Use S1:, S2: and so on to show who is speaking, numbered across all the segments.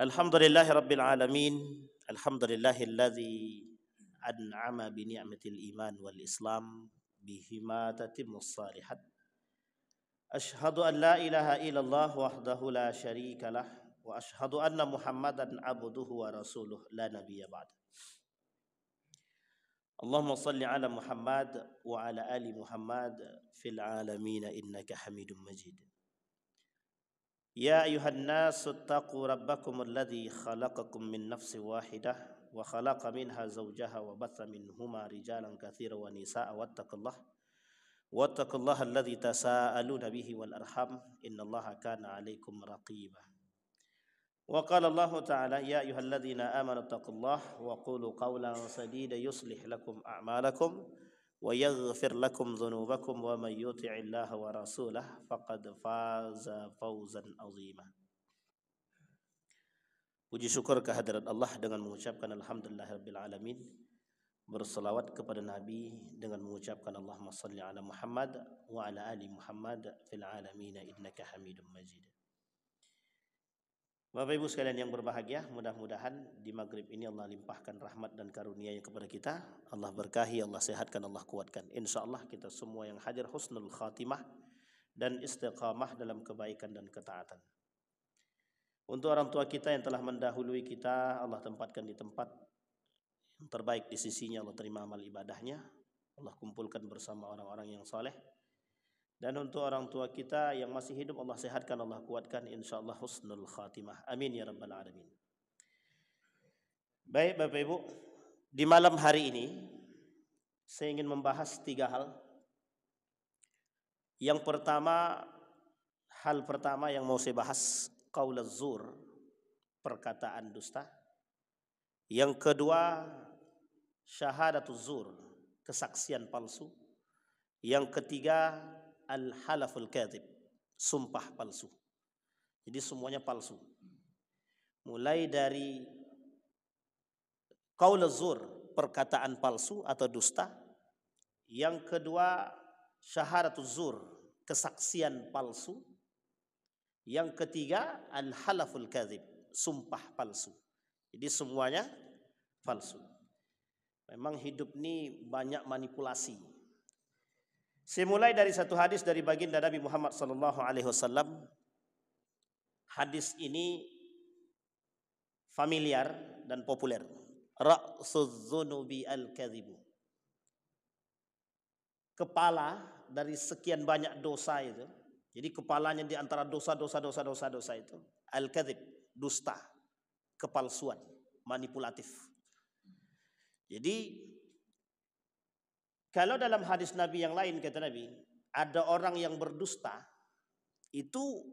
S1: Alhamdulillahi Rabbil Alamin. Alhamdulillahilladzi an'ama bi ni'matil iman wal islam bihima tatimmus salihat. Ashhadu an la ilaha illallah wahdahu la syarika lah wa ashhadu anna Muhammadan abduhu wa rasuluh la nabiyya ba'd. Allahumma salli ala Muhammad wa ala ali Muhammad fil alamin innaka Hamidum Majid. يا أيها الناس اتقوا ربكم الذي خلقكم من نفس واحدة وخلق منها زوجها وبث منهما رجالا كثيرا ونساء واتقوا الله الذي تساءلون به والأرحام إن الله كان عليكم رقيبا وقال الله تعالى يا أيها الذين آمنوا اتقوا الله وقولوا قولا سديدا يصلح لكم أعمالكم ويغفر لكم ذنوبكم ومن يطع الله ورسوله فقد فاز فوزا عظيما. Puji syukur kehadirat Allah dengan mengucapkan alhamdulillahirabbil alamin, berselawat kepada Nabi dengan mengucapkan Allahumma shalli ala Muhammad wa ala ali Muhammad fil alamin innaka Hamidum Majid. Bapak Ibu sekalian yang berbahagia, mudah-mudahan di maghrib ini Allah limpahkan rahmat dan karunia-Nya kepada kita. Allah berkahi, Allah sehatkan, Allah kuatkan. InsyaAllah kita semua yang hadir husnul khatimah dan istiqamah dalam kebaikan dan ketaatan. Untuk orang tua kita yang telah mendahului kita, Allah tempatkan di tempat yang terbaik di sisinya. Allah terima amal ibadahnya, Allah kumpulkan bersama orang-orang yang saleh. Dan untuk orang tua kita yang masih hidup, Allah sehatkan, Allah kuatkan, insyaallah husnul khatimah. Amin ya rabbal alamin. Baik Bapak Ibu, di malam hari ini saya ingin membahas 3 hal. Yang pertama, hal pertama yang mau saya bahas, qaulaz zur, perkataan dusta. Yang kedua, syahadatuz zur, kesaksian palsu. Yang ketiga, al-halaful kadhib, sumpah palsu. Jadi semuanya palsu. Mulai dari qaulaz zur, perkataan palsu atau dusta. Yang kedua, syahadatuz zur, kesaksian palsu. Yang ketiga, al-halaful kadhib, sumpah palsu. Jadi semuanya palsu. Memang hidup ini banyak manipulasi. Saya mulai dari satu hadis dari baginda Nabi Muhammad SAW. Hadis ini familiar dan populer. Ra'suz dzunubi al-kadzibu. Kepala dari sekian banyak dosa itu. Jadi kepalanya di antara dosa itu al-kadzib, dusta, kepalsuan, manipulatif. Jadi kalau dalam hadis Nabi yang lain kata Nabi, ada orang yang berdusta itu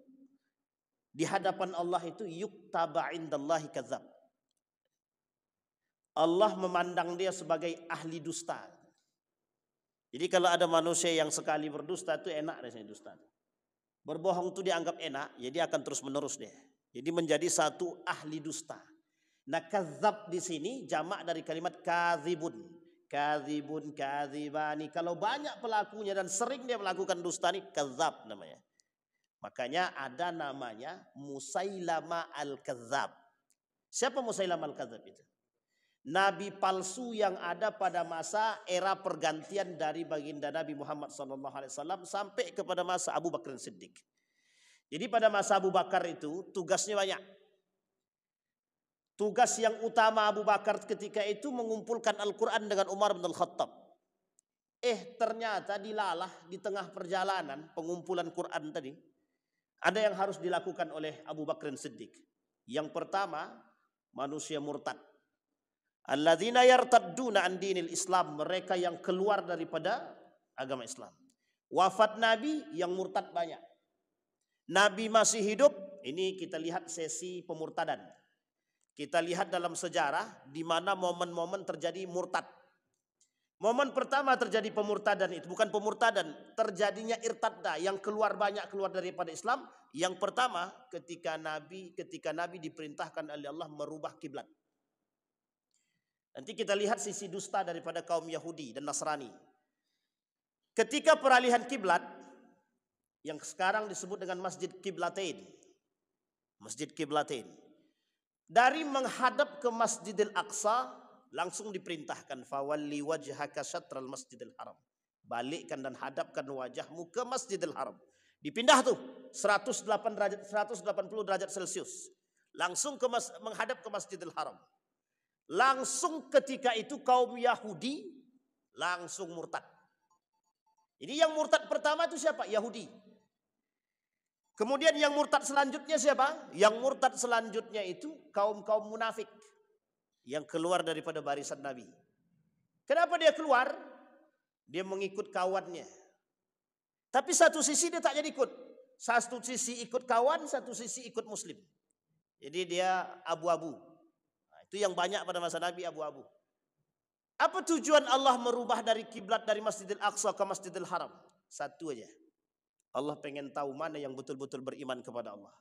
S1: di hadapan Allah itu yuktaba indallahi kadzab. Allah memandang dia sebagai ahli dusta. Jadi kalau ada manusia yang sekali berdusta itu enak rasanya dusta. Berbohong itu dianggap enak, jadi akan terus menerus deh. Jadi menjadi satu ahli dusta. Nah, kadzab di sini jamak dari kalimat kadzibun. Kadzibun, kadzibani. Kalau banyak pelakunya dan sering dia melakukan dusta ini, kadzab namanya. Makanya ada namanya Musailama al-Kadzab. Siapa Musailama al-Kadzab itu? Nabi palsu yang ada pada masa era pergantian dari baginda Nabi Muhammad SAW sampai kepada masa Abu Bakar Siddiq. Jadi pada masa Abu Bakar itu tugasnya banyak. Tugas yang utama Abu Bakar ketika itu mengumpulkan Al-Quran dengan Umar bin Al-Khattab. Ternyata dilalah di tengah perjalanan pengumpulan Quran tadi. Ada yang harus dilakukan oleh Abu Bakar Siddiq. Yang pertama, manusia murtad. Alladzina yartadduna an dinil Islam, mereka yang keluar daripada agama Islam. Wafat Nabi yang murtad banyak. Nabi masih hidup, ini kita lihat sesi pemurtadan. Kita lihat dalam sejarah di mana momen-momen terjadi murtad. Momen pertama terjadi pemurtadan itu bukan pemurtadan, terjadinya irtadda yang keluar daripada Islam. Yang pertama ketika Nabi diperintahkan oleh Allah merubah kiblat. Nanti kita lihat sisi dusta daripada kaum Yahudi dan Nasrani. Ketika peralihan kiblat yang sekarang disebut dengan Masjid Qiblatain. Masjid Qiblatain. dari menghadap ke Masjidil Aqsa langsung diperintahkan fawalli wajhaka syatral Masjidil Haram. Balikkan dan hadapkan wajahmu ke Masjidil Haram. Dipindah tuh 180 derajat Celcius. Langsung menghadap ke Masjidil Haram. Langsung ketika itu kaum Yahudi langsung murtad. Jadi yang murtad pertama itu siapa? Yahudi. Kemudian yang murtad selanjutnya siapa? Yang murtad selanjutnya itu kaum-kaum munafik yang keluar daripada barisan Nabi. Kenapa dia keluar? Dia mengikut kawannya. Tapi satu sisi dia tak jadi ikut. Satu sisi ikut kawan, satu sisi ikut muslim. Jadi dia abu-abu. Nah, itu yang banyak pada masa Nabi, abu-abu. Apa tujuan Allah merubah dari kiblat dari Masjidil Aqsa ke Masjidil Haram? Satu aja. Allah pengen tahu mana yang betul-betul beriman kepada Allah.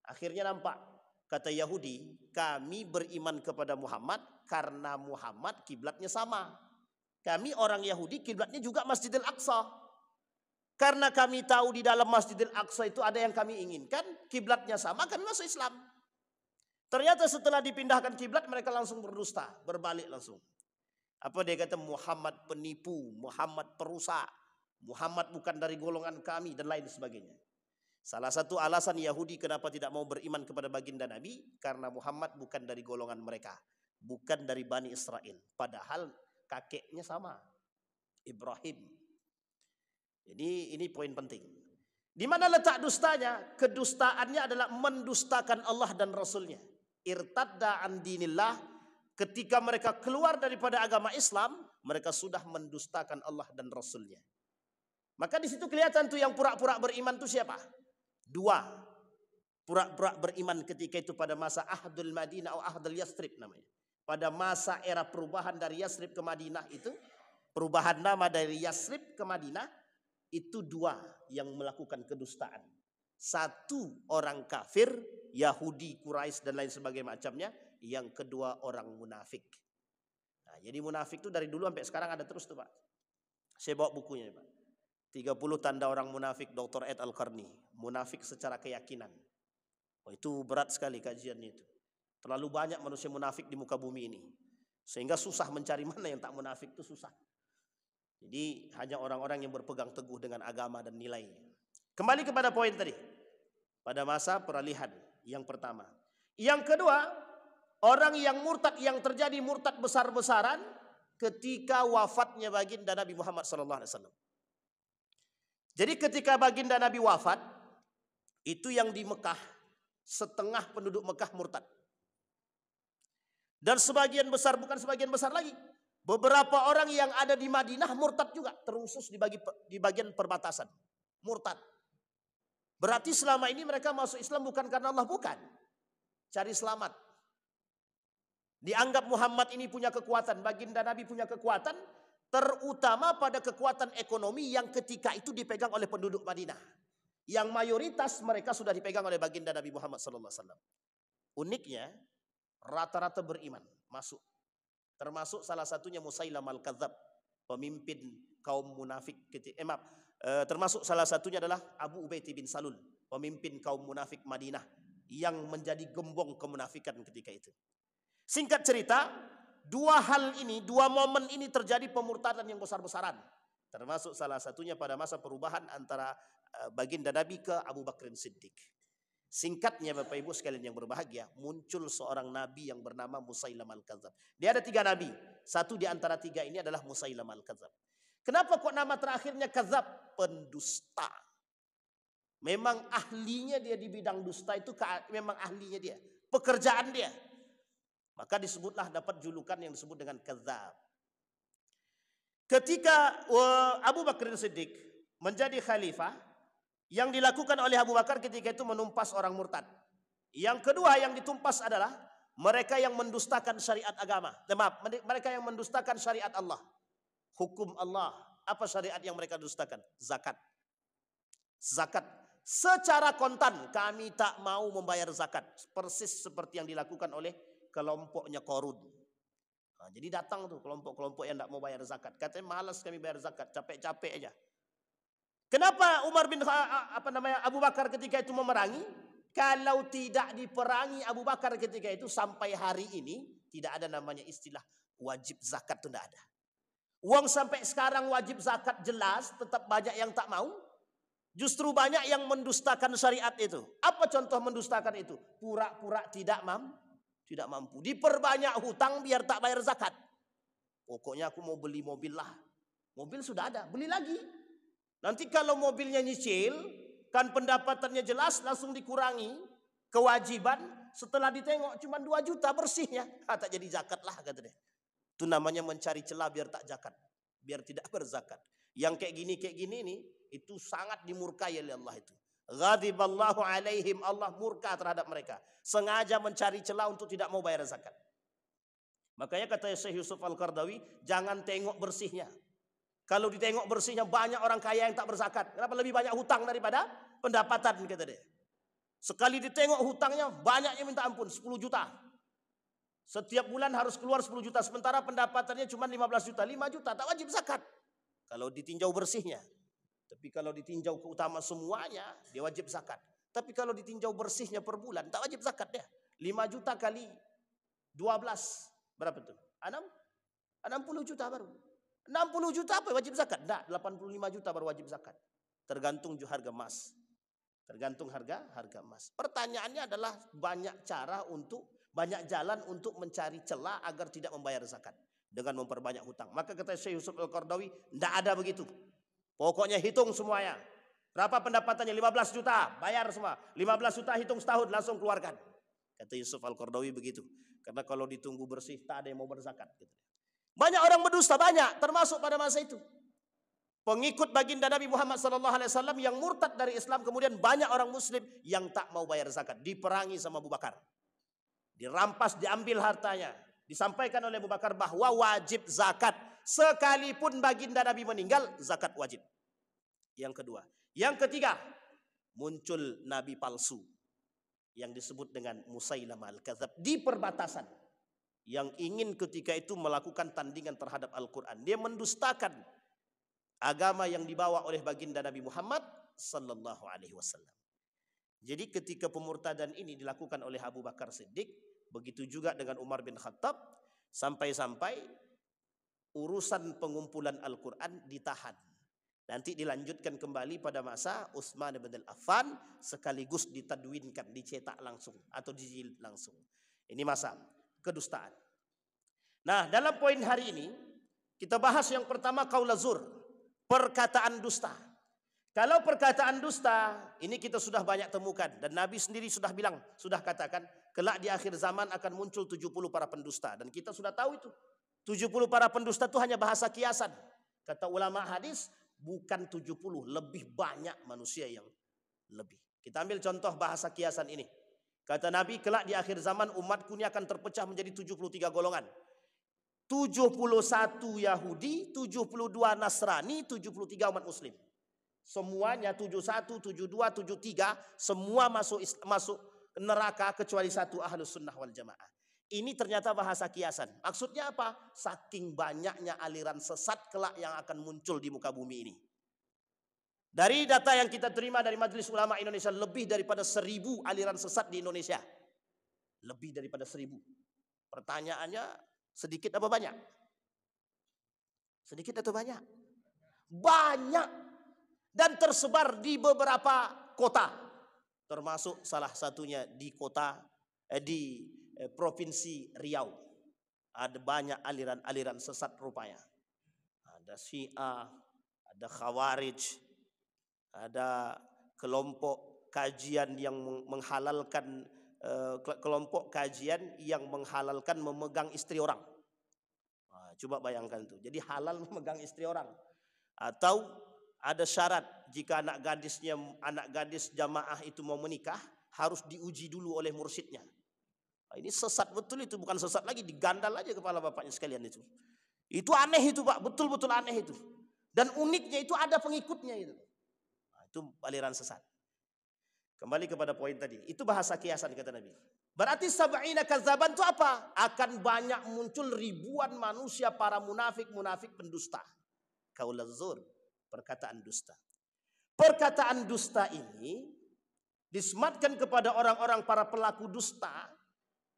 S1: Akhirnya nampak, kata Yahudi, kami beriman kepada Muhammad karena Muhammad kiblatnya sama. Kami orang Yahudi kiblatnya juga Masjidil Aqsa. Karena kami tahu di dalam Masjidil Aqsa itu ada yang kami inginkan, kiblatnya sama, kami masuk Islam. Ternyata setelah dipindahkan kiblat mereka langsung berdusta, berbalik langsung. Apa dia kata? Muhammad penipu, Muhammad perusak, Muhammad bukan dari golongan kami dan lain sebagainya. Salah satu alasan Yahudi kenapa tidak mau beriman kepada baginda Nabi, karena Muhammad bukan dari golongan mereka, bukan dari Bani Israel. Padahal kakeknya sama, Ibrahim. Jadi ini poin penting. Di mana letak dustanya? Kedustaannya adalah mendustakan Allah dan Rasulnya. Irtadda an dinillah. Ketika mereka keluar daripada agama Islam, mereka sudah mendustakan Allah dan Rasulnya. Maka di situ kelihatan tuh yang pura-pura beriman itu siapa? Dua. Pura-pura beriman ketika itu pada masa Ahdul Madinah atau Ahdul Yasrib namanya. Pada masa era perubahan dari Yasrib ke Madinah itu, perubahan nama dari Yasrib ke Madinah, itu dua yang melakukan kedustaan. Satu orang kafir, Yahudi, Quraisy dan lain sebagainya macamnya. Yang kedua orang munafik. Nah, jadi munafik itu dari dulu sampai sekarang ada terus tuh Pak. Saya bawa bukunya Pak. 30 tanda orang munafik Dr. Ed Al-Qarni. Munafik secara keyakinan. Oh, itu berat sekali kajiannya itu. Terlalu banyak manusia munafik di muka bumi ini. Sehingga susah mencari mana yang tak munafik itu susah. Jadi hanya orang-orang yang berpegang teguh dengan agama dan nilainya. Kembali kepada poin tadi. Pada masa peralihan yang pertama. Yang kedua, orang yang murtad yang terjadi murtad besar-besaran ketika wafatnya baginda Nabi Muhammad SAW. Jadi ketika baginda Nabi wafat, itu yang di Mekah, setengah penduduk Mekah murtad. Dan sebagian besar, bukan sebagian besar lagi, beberapa orang yang ada di Madinah murtad juga, terusus di bagian perbatasan. Murtad. Berarti selama ini mereka masuk Islam bukan karena Allah, bukan. Cari selamat. Dianggap Muhammad ini punya kekuatan, baginda Nabi punya kekuatan, terutama pada kekuatan ekonomi yang ketika itu dipegang oleh penduduk Madinah. Yang mayoritas mereka sudah dipegang oleh baginda Nabi Muhammad SAW. Uniknya, rata-rata beriman, masuk. Termasuk salah satunya Musailam al-Kadzab, pemimpin kaum munafik. Termasuk salah satunya adalah Abu Ubaid bin Salul, pemimpin kaum munafik Madinah, yang menjadi gembong kemunafikan ketika itu. Singkat cerita, dua hal ini, dua momen ini terjadi pemurtadan yang besar-besaran. Termasuk salah satunya pada masa perubahan antara baginda Nabi ke Abu Bakar Siddiq. Singkatnya Bapak Ibu sekalian yang berbahagia, muncul seorang nabi yang bernama Musailam al-Kadzab. Dia ada 3 nabi. Satu di antara 3 ini adalah Musailam al-Kadzab. Kenapa kok nama terakhirnya Kadzab? Pendusta. Memang ahlinya dia di bidang dusta itu, memang ahlinya dia. Pekerjaan dia. Maka disebutlah dapat julukan yang disebut dengan Kadzab. Ketika Abu Bakar Siddiq menjadi khalifah, yang dilakukan oleh Abu Bakar ketika itu menumpas orang murtad. Yang kedua yang ditumpas adalah mereka yang mendustakan syariat agama. Maaf, mereka yang mendustakan syariat Allah. Hukum Allah. Apa syariat yang mereka dustakan? Zakat. Zakat. Secara kontan kami tak mau membayar zakat. Persis seperti yang dilakukan oleh kelompoknya Qarun. Nah, jadi datang tuh kelompok-kelompok yang tidak mau bayar zakat. Katanya malas kami bayar zakat, capek-capek aja. Kenapa Abu Bakar ketika itu memerangi? Kalau tidak diperangi Abu Bakar ketika itu sampai hari ini tidak ada namanya istilah wajib zakat, itu tidak ada. Uang sampai sekarang wajib zakat jelas, tetap banyak yang tak mau. Justru banyak yang mendustakan syariat itu. Apa contoh mendustakan itu? Pura-pura tidak mampu. Diperbanyak hutang biar tak bayar zakat. Pokoknya aku mau beli mobil lah. Mobil sudah ada, beli lagi. Nanti kalau mobilnya nyicil, kan pendapatannya jelas, langsung dikurangi kewajiban. Setelah ditengok cuma 2 juta bersihnya. Tak jadi zakat lah kata dia. Itu namanya mencari celah biar tak zakat, biar tidak berzakat. Yang kayak gini ini itu sangat dimurkai oleh Allah itu. Ghadiballahu alaihim, Allah murka terhadap mereka. Sengaja mencari celah untuk tidak mau bayar zakat. Makanya kata Syekh Yusuf Al-Qardawi, jangan tengok bersihnya. Kalau ditengok bersihnya banyak orang kaya yang tak berzakat. Kenapa? Lebih banyak hutang daripada pendapatan kata dia. Sekali ditengok hutangnya banyaknya minta ampun, 10 juta. Setiap bulan harus keluar 10 juta. Sementara pendapatannya cuma 15 juta. 5 juta tak wajib zakat. Kalau ditinjau bersihnya. Tapi kalau ditinjau keutama semuanya, dia wajib zakat. Tapi kalau ditinjau bersihnya per bulan, tak wajib zakat dia. 5 juta kali 12. Berapa itu? 60 juta baru. 60 juta apa wajib zakat? Tidak, 85 juta baru wajib zakat. Tergantung harga emas. Tergantung harga emas. Pertanyaannya adalah banyak jalan untuk mencari celah agar tidak membayar zakat dengan memperbanyak hutang. Maka kata Syekh Yusuf Al-Qardawi, tidak ada begitu. Pokoknya hitung semuanya. Berapa pendapatannya? 15 juta, bayar semua. 15 juta hitung setahun, langsung keluarkan. Kata Yusuf Al-Qardawi begitu. Karena kalau ditunggu bersih, tak ada yang mau berzakat. Banyak orang berdusta, banyak, termasuk pada masa itu. Pengikut baginda Nabi Muhammad SAW yang murtad dari Islam, kemudian banyak orang Muslim yang tak mau bayar zakat, diperangi sama Abu Bakar, dirampas, diambil hartanya. Disampaikan oleh Abu Bakar bahwa wajib zakat, sekalipun baginda Nabi meninggal, zakat wajib. Yang kedua, yang ketiga, muncul Nabi palsu yang disebut dengan Musailamah Al-Kadzab di perbatasan, yang ingin ketika itu melakukan tandingan terhadap Al-Quran. Dia mendustakan agama yang dibawa oleh baginda Nabi Muhammad sallallahu alaihi wasallam. Jadi ketika pemurtadan ini dilakukan oleh Abu Bakar Siddiq, begitu juga dengan Umar bin Khattab, sampai-sampai urusan pengumpulan Al-Quran ditahan. Nanti dilanjutkan kembali pada masa Utsman bin Affan, sekaligus ditadwinkan, dicetak langsung atau dijilid langsung. Ini masa kedustaan. Nah, dalam poin hari ini kita bahas yang pertama qaul zur, perkataan dusta. Kalau perkataan dusta ini kita sudah banyak temukan dan Nabi sendiri sudah bilang, sudah katakan kelak di akhir zaman akan muncul 70 para pendusta, dan kita sudah tahu itu 70 para pendusta itu hanya bahasa kiasan. Kata ulama hadis bukan 70, lebih banyak manusia yang lebih. Kita ambil contoh bahasa kiasan ini. Kata Nabi, kelak di akhir zaman umatku ini akan terpecah menjadi 73 golongan. 71 Yahudi, 72 Nasrani, 73 umat Muslim. Semuanya 71, 72, 73 semua masuk neraka kecuali satu, Ahlus Sunnah wal Jamaah. Ini ternyata bahasa kiasan. Maksudnya apa? Saking banyaknya aliran sesat kelak yang akan muncul di muka bumi ini. Dari data yang kita terima dari Majelis Ulama Indonesia, lebih daripada 1000 aliran sesat di Indonesia. Lebih daripada 1000. Pertanyaannya, sedikit apa banyak? Sedikit atau banyak? Banyak. Dan tersebar di beberapa kota. Termasuk salah satunya di Provinsi Riau. Ada banyak aliran-aliran sesat rupanya. Ada Syiah, ada Khawarij, ada kelompok kajian yang menghalalkan memegang istri orang. Nah, coba bayangkan tuh. Jadi halal memegang istri orang. Atau ada syarat, jika anak gadis jamaah itu mau menikah, harus diuji dulu oleh mursyidnya. Nah, ini sesat betul itu, bukan sesat lagi, digandal aja kepala bapaknya sekalian itu. Itu aneh itu Pak, betul-betul aneh itu. Dan uniknya itu ada pengikutnya itu. Nah, itu aliran sesat. Kembali kepada poin tadi, itu bahasa kiasan kata Nabi. Berarti sab'ina kadzaban itu apa? Akan banyak muncul ribuan manusia para munafik pendusta. Qaul zur, perkataan dusta. Perkataan dusta ini disematkan kepada orang-orang para pelaku dusta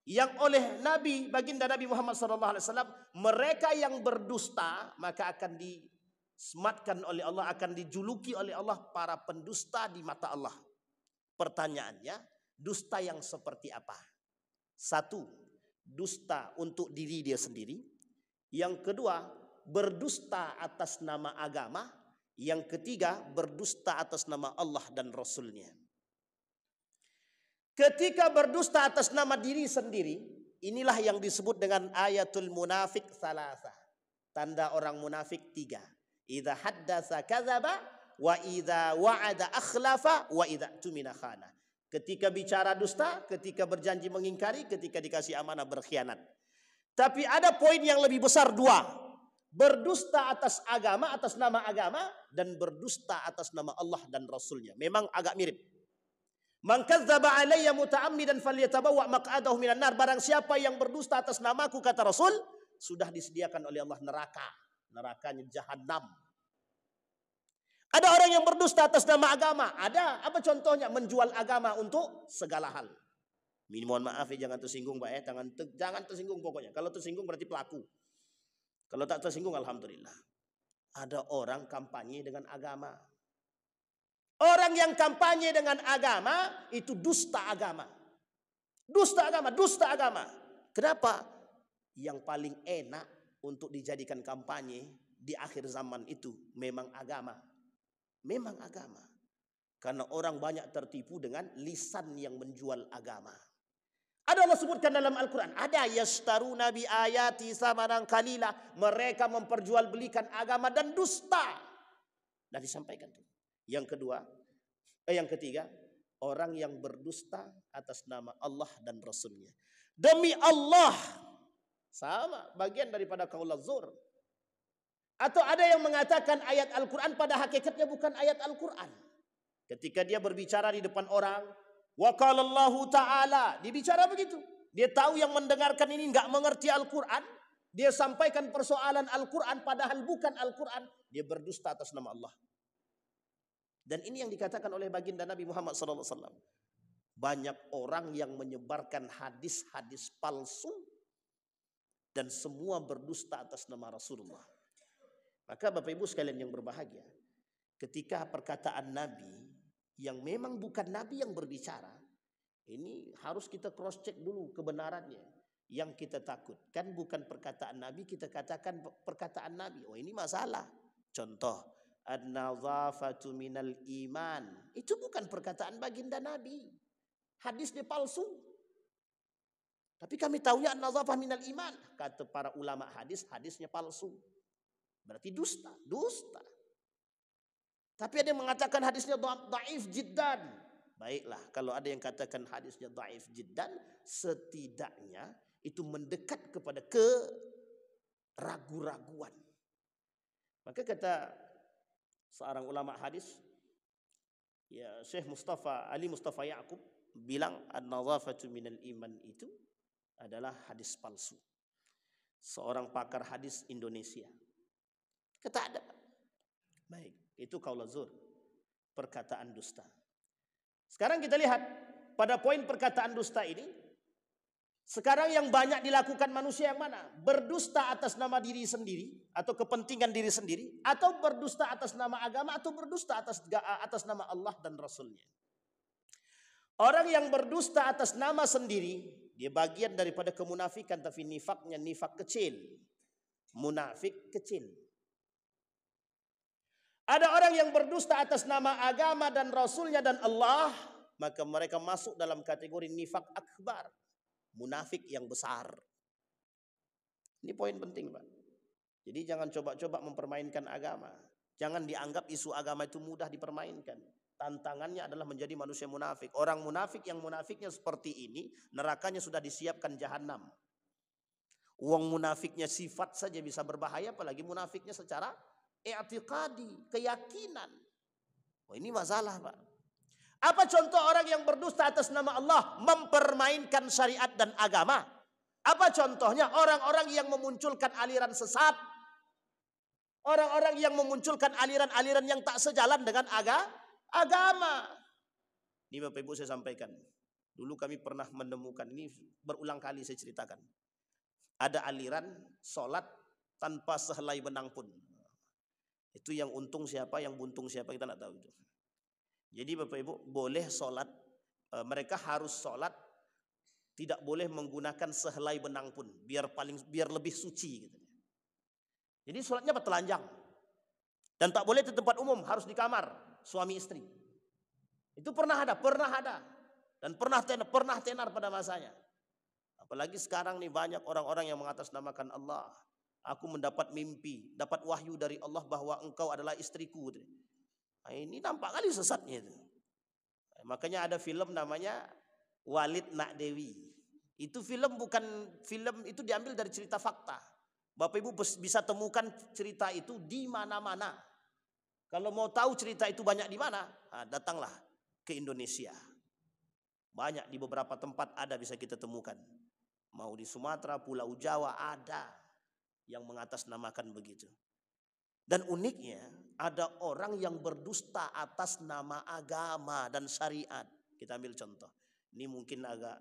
S1: yang oleh Nabi, baginda Nabi Muhammad SAW, mereka yang berdusta maka akan disematkan oleh Allah, akan dijuluki oleh Allah para pendusta di mata Allah. Pertanyaannya, dusta yang seperti apa? Satu, dusta untuk diri dia sendiri. Yang kedua, berdusta atas nama agama. Yang ketiga, berdusta atas nama Allah dan Rasulnya. Ketika berdusta atas nama diri sendiri, inilah yang disebut dengan ayatul munafik salasa. Tanda orang munafik 3. Idza haddatsa kadzaba wa idza wa'ada akhlafa wa idza tumina khana. Ketika bicara dusta, ketika berjanji mengingkari, ketika dikasih amanah berkhianat. Tapi ada poin yang lebih besar 2. Berdusta atas agama, atas nama agama, dan berdusta atas nama Allah dan Rasulnya. Memang agak mirip. Man kadzdzaba alayya muta'ammidan falyatabawa maq'adahu minan nar. Barang siapa yang berdusta atas namaku, kata Rasul, sudah disediakan oleh Allah neraka. Nerakanya jahanam. Ada orang yang berdusta atas nama agama. Ada. Apa contohnya? Menjual agama untuk segala hal. Mohon maaf ya, jangan tersinggung Pak ya. Jangan tersinggung pokoknya. Kalau tersinggung berarti pelaku. Kalau tak tersinggung alhamdulillah. Ada orang kampanye dengan agama. Orang yang kampanye dengan agama itu dusta agama. Dusta agama, dusta agama. Kenapa? Yang paling enak untuk dijadikan kampanye di akhir zaman itu memang agama. Memang agama. Karena orang banyak tertipu dengan lisan yang menjual agama. Ada Allah sebutkan dalam Al-Quran. Ada yashtaruna bi ayati samanan qalila. Mereka memperjualbelikan agama dan dusta. Dan disampaikan tuh. Yang ketiga, orang yang berdusta atas nama Allah dan Rasulnya. Demi Allah, sama, bagian daripada qaul zur. Atau ada yang mengatakan ayat Al-Quran pada hakikatnya bukan ayat Al-Quran. Ketika dia berbicara di depan orang, wa qala Allahu ta'ala, dibicara begitu. Dia tahu yang mendengarkan ini enggak mengerti Al-Quran, dia sampaikan persoalan Al-Quran padahal bukan Al-Quran, dia berdusta atas nama Allah. Dan ini yang dikatakan oleh baginda Nabi Muhammad SAW. Banyak orang yang menyebarkan hadis-hadis palsu dan semua berdusta atas nama Rasulullah. Maka Bapak Ibu sekalian yang berbahagia, ketika perkataan Nabi yang memang bukan Nabi yang berbicara, ini harus kita cross check dulu kebenarannya. Yang kita takutkan bukan perkataan Nabi, kita katakan perkataan Nabi. Oh ini masalah. Contoh, an-nadhafatu minal iman. Itu bukan perkataan baginda Nabi. Hadisnya palsu. Tapi kami tahunya an-nadhafah minal iman. Kata para ulama hadis, hadisnya palsu. Berarti dusta. Dusta. Tapi ada yang mengatakan hadisnya dhaif jiddan. Baiklah, kalau ada yang katakan hadisnya dhaif jiddan, setidaknya itu mendekat kepada keragu-raguan. Maka kata seorang ulama hadis, ya Syekh Ali Mustafa Ya'qub bilang an-nadhafatu minal iman itu adalah hadis palsu. Seorang pakar hadis Indonesia. Kata ada. Baik, itu qaul zur, perkataan dusta. Sekarang kita lihat pada poin perkataan dusta ini. Sekarang yang banyak dilakukan manusia yang mana? Berdusta atas nama diri sendiri atau kepentingan diri sendiri, atau berdusta atas nama agama, atau berdusta atas nama Allah dan Rasulnya. Orang yang berdusta atas nama sendiri, dia bagian daripada kemunafikan, tapi nifaknya nifak kecil. Munafik kecil. Ada orang yang berdusta atas nama agama dan Rasulnya dan Allah, maka mereka masuk dalam kategori nifak akbar. Munafik yang besar. Ini poin penting Pak. Jadi jangan coba-coba mempermainkan agama. Jangan dianggap isu agama itu mudah dipermainkan. Tantangannya adalah menjadi manusia munafik. Orang munafik yang munafiknya seperti ini, nerakanya sudah disiapkan jahanam. Uang munafiknya sifat saja bisa berbahaya, apalagi munafiknya secara i'tiqadi, keyakinan. Oh ini masalah Pak. Apa contoh orang yang berdusta atas nama Allah, mempermainkan syariat dan agama? Apa contohnya? Orang-orang yang memunculkan aliran sesat. Orang-orang yang memunculkan aliran-aliran yang tak sejalan dengan agama. Ini Bapak Ibu saya sampaikan. Dulu kami pernah menemukan, ini berulang kali saya ceritakan. Ada aliran sholat tanpa sehelai benang pun. Itu yang untung siapa, yang buntung siapa kita tidak tahu. Jadi Bapak Ibu boleh sholat, mereka harus sholat tidak boleh menggunakan sehelai benang pun, biar lebih suci. Gitu. Jadi sholatnya bertelanjang dan tak boleh di tempat umum, harus di kamar suami istri. Itu pernah ada dan pernah tenar pada masanya. Apalagi sekarang nih banyak orang-orang yang mengatasnamakan Allah. Aku mendapat mimpi, dapat wahyu dari Allah bahwa engkau adalah istriku. Nah, ini nampak kali sesatnya itu. Makanya ada film namanya Walid Nak Dewi. Itu film itu diambil dari cerita fakta. Bapak Ibu bisa temukan cerita itu di mana-mana. Kalau mau tahu cerita itu banyak di mana, datanglah ke Indonesia. Banyak di beberapa tempat ada bisa kita temukan. Mau di Sumatera, Pulau Jawa ada yang mengatasnamakan begitu. Dan uniknya ada orang yang berdusta atas nama agama dan syariat. Kita ambil contoh. Ini mungkin agak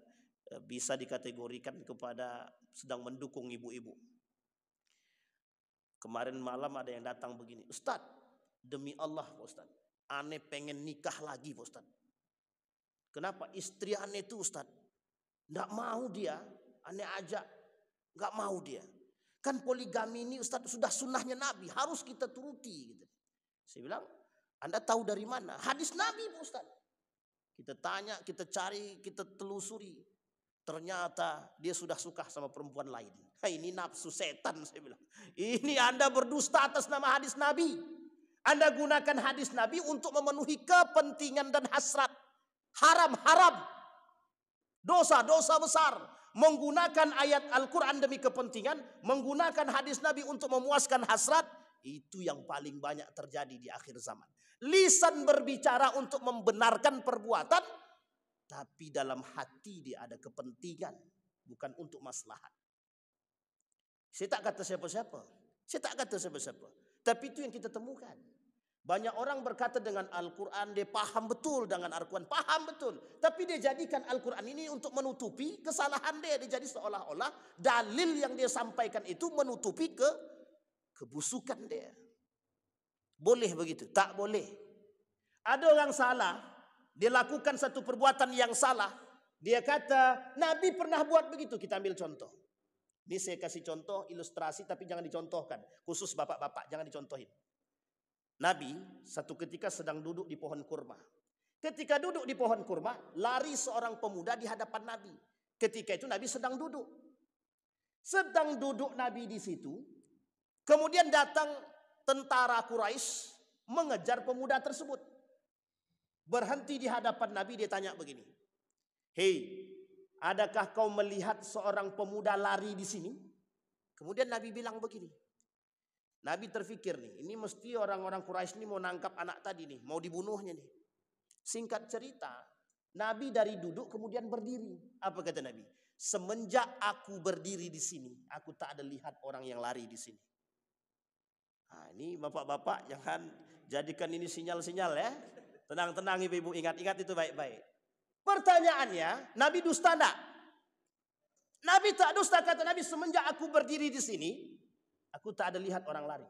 S1: bisa dikategorikan kepada sedang mendukung ibu-ibu. Kemarin malam ada yang datang begini, Ustadz, demi Allah Pak Ustadz, ane pengen nikah lagi Pak Ustadz. Kenapa? Istri ane itu Ustadz, nggak mau dia, ane ajak, nggak mau dia. Kan poligami ini Ustadz sudah sunnahnya Nabi, harus kita turuti. Gitu. Saya bilang, Anda tahu dari mana? Hadis Nabi Pak Ustadz. Kita tanya, kita cari, kita telusuri. Ternyata dia sudah suka sama perempuan lain. Ini nafsu setan saya bilang. Ini Anda berdusta atas nama hadis Nabi. Anda gunakan hadis Nabi untuk memenuhi kepentingan dan hasrat. Haram. Dosa besar. Menggunakan ayat Al-Quran demi kepentingan. Menggunakan hadis Nabi untuk memuaskan hasrat. Itu yang paling banyak terjadi di akhir zaman. Lisan berbicara untuk membenarkan perbuatan. Tapi dalam hati dia ada kepentingan. Bukan untuk maslahat. Saya tak kata siapa-siapa. Tapi itu yang kita temukan. Banyak orang berkata dengan Al-Quran, dia paham betul dengan Al-Quran. Paham betul. Tapi dia jadikan Al-Quran ini untuk menutupi kesalahan dia. Dia jadi seolah-olah dalil yang dia sampaikan itu menutupi kebusukan dia. Boleh begitu? Tak boleh. Ada orang salah. Dia lakukan satu perbuatan yang salah. Dia kata, Nabi pernah buat begitu. Kita ambil contoh. Ini saya kasih contoh, ilustrasi, tapi jangan dicontohkan. Khusus bapak-bapak, jangan dicontohin. Nabi satu ketika sedang duduk di pohon kurma. Ketika duduk di pohon kurma, lari seorang pemuda di hadapan Nabi. Ketika itu Nabi sedang duduk. Sedang duduk Nabi di situ. Kemudian datang tentara Quraisy mengejar pemuda tersebut. Berhenti di hadapan Nabi, dia tanya begini. Hei, adakah kau melihat seorang pemuda lari di sini? Kemudian Nabi bilang begini. Nabi terfikir nih, ini mesti orang-orang Quraisy ini mau nangkap anak tadi nih, mau dibunuhnya nih. Singkat cerita, Nabi dari duduk kemudian berdiri. Apa kata Nabi? Semenjak aku berdiri di sini, aku tak ada lihat orang yang lari di sini. Nah, ini bapak-bapak jangan jadikan ini sinyal-sinyal ya. Tenang-tenang ibu-ibu, ingat-ingat itu baik-baik. Pertanyaannya, Nabi dusta enggak? Nabi tak dusta, kata Nabi, semenjak aku berdiri di sini, aku tak ada lihat orang lari.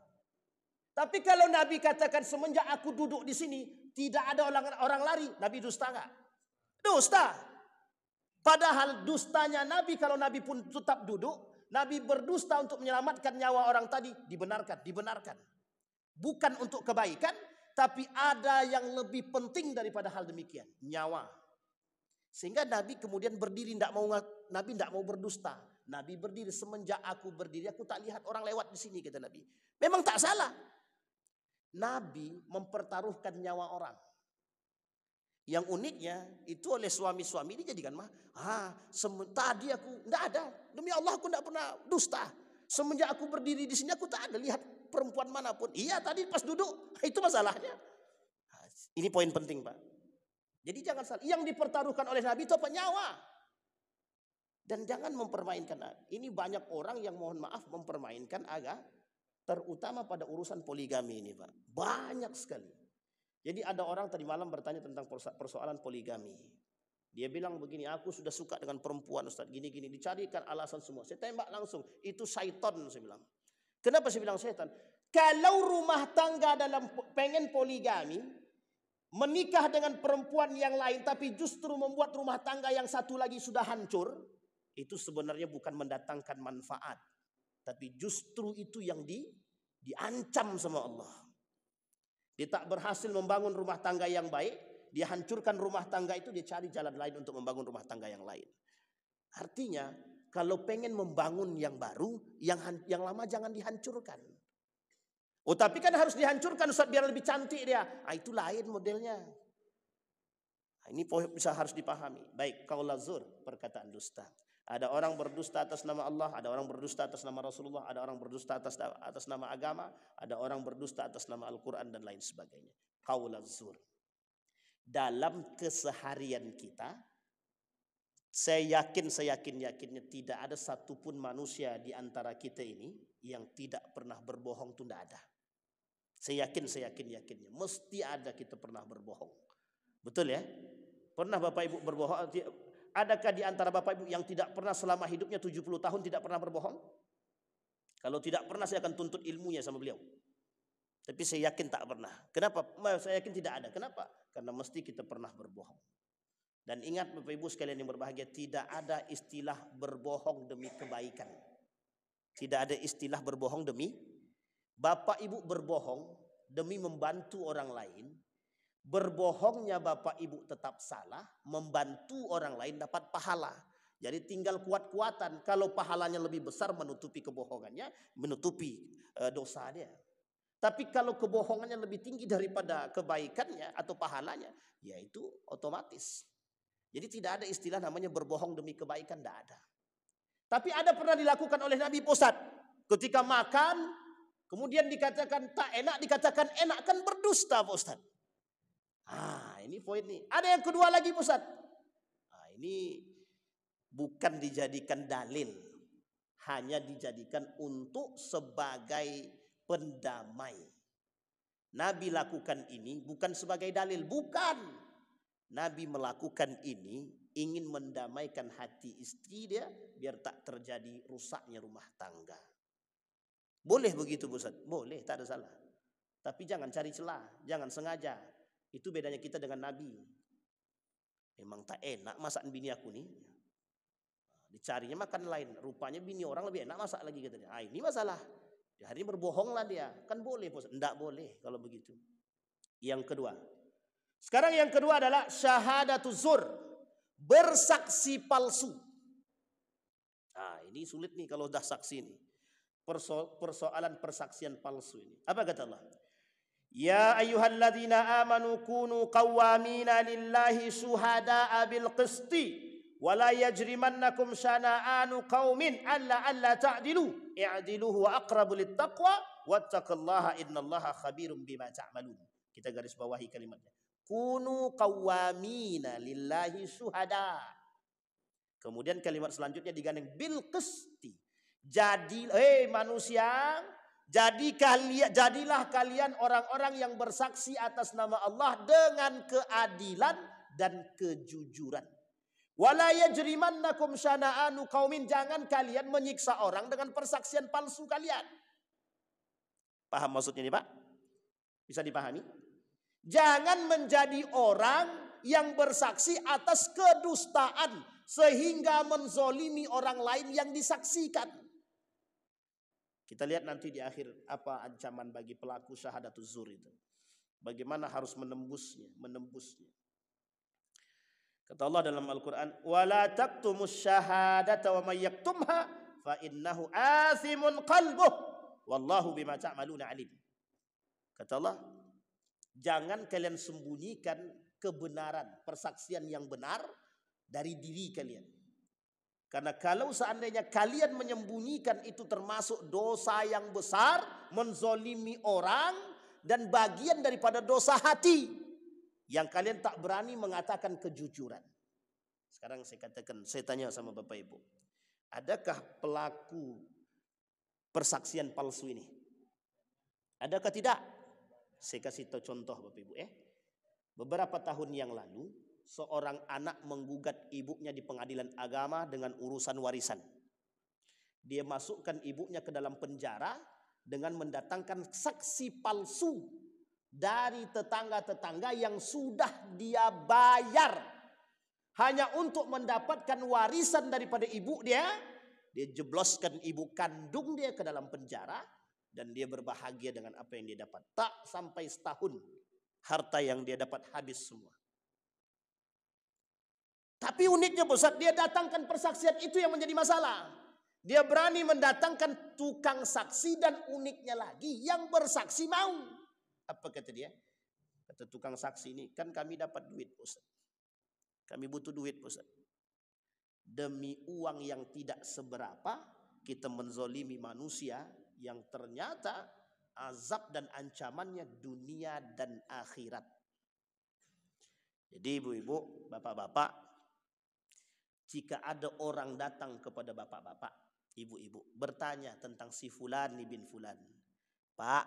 S1: Tapi kalau Nabi katakan semenjak aku duduk di sini, tidak ada orang lari, Nabi dusta enggak? Dusta. Padahal dustanya Nabi, kalau Nabi pun tetap duduk, Nabi berdusta untuk menyelamatkan nyawa orang tadi, dibenarkan. Bukan untuk kebaikan, tapi ada yang lebih penting daripada hal demikian, nyawa. Sehingga Nabi kemudian berdiri, Nabi tidak mau berdusta. Nabi berdiri, semenjak aku berdiri, aku tak lihat orang lewat di sini, kata Nabi. Memang tak salah. Nabi mempertaruhkan nyawa orang. Yang uniknya itu oleh suami-suami dijadikan tadi aku tidak ada, demi Allah aku tidak pernah dusta. Semenjak aku berdiri di sini aku tak ada lihat perempuan manapun. Iya tadi pas duduk, itu masalahnya. Ini poin penting Pak. Jadi jangan salah. Yang dipertaruhkan oleh Nabi itu apa? Nyawa. Dan jangan mempermainkan. Ini banyak orang yang mohon maaf mempermainkan agama. Terutama pada urusan poligami ini Pak. Banyak sekali. Jadi ada orang tadi malam bertanya tentang persoalan poligami. Dia bilang begini, aku sudah suka dengan perempuan Ustaz, gini-gini. Dicarikan alasan semua. Saya tembak langsung, itu syaitan saya bilang. Kenapa saya bilang syaitan? Kalau rumah tangga dalam pengen poligami, menikah dengan perempuan yang lain, tapi justru membuat rumah tangga yang satu lagi sudah hancur, itu sebenarnya bukan mendatangkan manfaat. Tapi justru itu yang diancam sama Allah. Dia tak berhasil membangun rumah tangga yang baik, dia hancurkan rumah tangga itu, dia cari jalan lain untuk membangun rumah tangga yang lain. Artinya, kalau pengen membangun yang baru, yang lama jangan dihancurkan. Oh tapi kan harus dihancurkan Ustaz biar lebih cantik dia. Itu lain modelnya. Ini bisa harus dipahami. Baik, qaul zur, perkataan dusta. Ada orang berdusta atas nama Allah, ada orang berdusta atas nama Rasulullah, ada orang berdusta atas nama agama, ada orang berdusta atas nama Al-Quran dan lain sebagainya. Qaul zur. Dalam keseharian kita, saya yakinnya tidak ada satupun manusia di antara kita ini yang tidak pernah berbohong, itu tidak ada. Saya yakinnya mesti ada kita pernah berbohong. Betul ya? Pernah Bapak Ibu berbohong? Adakah di antara Bapak Ibu yang tidak pernah selama hidupnya 70 tahun tidak pernah berbohong? Kalau tidak pernah saya akan tuntut ilmunya sama beliau. Tapi saya yakin tak pernah. Kenapa? Saya yakin tidak ada. Kenapa? Karena mesti kita pernah berbohong. Dan ingat Bapak Ibu sekalian yang berbahagia, tidak ada istilah berbohong demi kebaikan. Tidak ada istilah berbohong demi. Bapak Ibu berbohong demi membantu orang lain. Berbohongnya Bapak Ibu tetap salah, membantu orang lain dapat pahala. Jadi tinggal kuat-kuatan. Kalau pahalanya lebih besar menutupi kebohongannya, menutupi dosa dia. Tapi kalau kebohongannya lebih tinggi daripada kebaikannya atau pahalanya, ya itu otomatis. Jadi tidak ada istilah namanya berbohong demi kebaikan, tidak ada. Tapi ada pernah dilakukan oleh Nabi Ustaz. Ketika makan, kemudian dikatakan tak enak, dikatakan enak, kan berdusta Pak Ustaz. Ini poin nih. Ada yang kedua lagi Ustaz. Ini bukan dijadikan dalil, hanya dijadikan untuk sebagai pendamai. Nabi lakukan ini bukan sebagai dalil, bukan. Nabi melakukan ini ingin mendamaikan hati istri dia biar tak terjadi rusaknya rumah tangga. Boleh begitu Ustaz? Boleh, tak ada salah. Tapi jangan cari celah, jangan sengaja. Itu bedanya kita dengan Nabi. Memang tak enak masakan bini aku nih. Dicarinya makan lain, rupanya bini orang lebih enak masak lagi katanya. Ini masalah. Hari ini berbohonglah dia. Kan boleh, tidak boleh kalau begitu. Yang kedua. Sekarang yang kedua adalah syahadatuz zur. Bersaksi palsu. Ini sulit nih kalau dah saksi ini. Persoalan persaksian palsu ini. Apa kata Allah? Ya ayyuhalladzina amanu kunu qawwamina lillahi syuhada'a bil qisti. Wala yajrimannakum syana'anu qaumin alla ta'dilu i'dilu huwa aqrabu littaqwa wattaqullaha innallaha khabirum bima ta'malun. Kita garis bawahi kalimatnya. Kunu qawwamina lillahi syuhada. Kemudian kalimat selanjutnya digandeng bil qisti. Jadi manusia, jadilah kalian orang-orang yang bersaksi atas nama Allah dengan keadilan dan kejujuran. Wala yajrimannakum syana'anu qaumin, jangan kalian menyiksa orang dengan persaksian palsu kalian. Paham maksudnya ini Pak? Bisa dipahami? Jangan menjadi orang yang bersaksi atas kedustaan sehingga menzolimi orang lain yang disaksikan. Kita lihat nanti di akhir apa ancaman bagi pelaku syahadatuz zur itu. Bagaimana harus menembusnya. Kata Allah dalam Al-Quran, وَلَا تَكْتُمُ الشَّهَادَةَ وَمَنْ يَكْتُمْهَا فَإِنَّهُ آثِمٌ قَلْبُهُ وَاللَّهُ بِمَا تَعْمَلُونَ عَلِيمٌ. Kata Allah, jangan kalian sembunyikan kebenaran, persaksian yang benar dari diri kalian. Karena kalau seandainya kalian menyembunyikan itu termasuk dosa yang besar, menzolimi orang, dan bagian daripada dosa hati yang kalian tak berani mengatakan kejujuran. Sekarang saya tanya sama Bapak Ibu. Adakah pelaku persaksian palsu ini? Adakah tidak? Saya kasih tahu contoh Bapak Ibu. Beberapa tahun yang lalu, seorang anak menggugat ibunya di pengadilan agama dengan urusan warisan. Dia masukkan ibunya ke dalam penjara dengan mendatangkan saksi palsu dari tetangga-tetangga yang sudah dia bayar hanya untuk mendapatkan warisan daripada ibu dia. Dia jebloskan ibu kandung dia ke dalam penjara dan dia berbahagia dengan apa yang dia dapat. Tak sampai setahun, harta yang dia dapat habis semua. Tapi uniknya Ustaz, dia datangkan persaksian itu yang menjadi masalah. Dia berani mendatangkan tukang saksi dan uniknya lagi yang bersaksi mau. Apa kata dia? Kata tukang saksi ini, kan kami dapat duit Ustaz. Kami butuh duit Ustaz. Demi uang yang tidak seberapa, kita menzolimi manusia yang ternyata azab dan ancamannya dunia dan akhirat. Jadi ibu-ibu, bapak-bapak, jika ada orang datang kepada bapak-bapak, ibu-ibu, bertanya tentang si Fulan bin Fulan. Pak,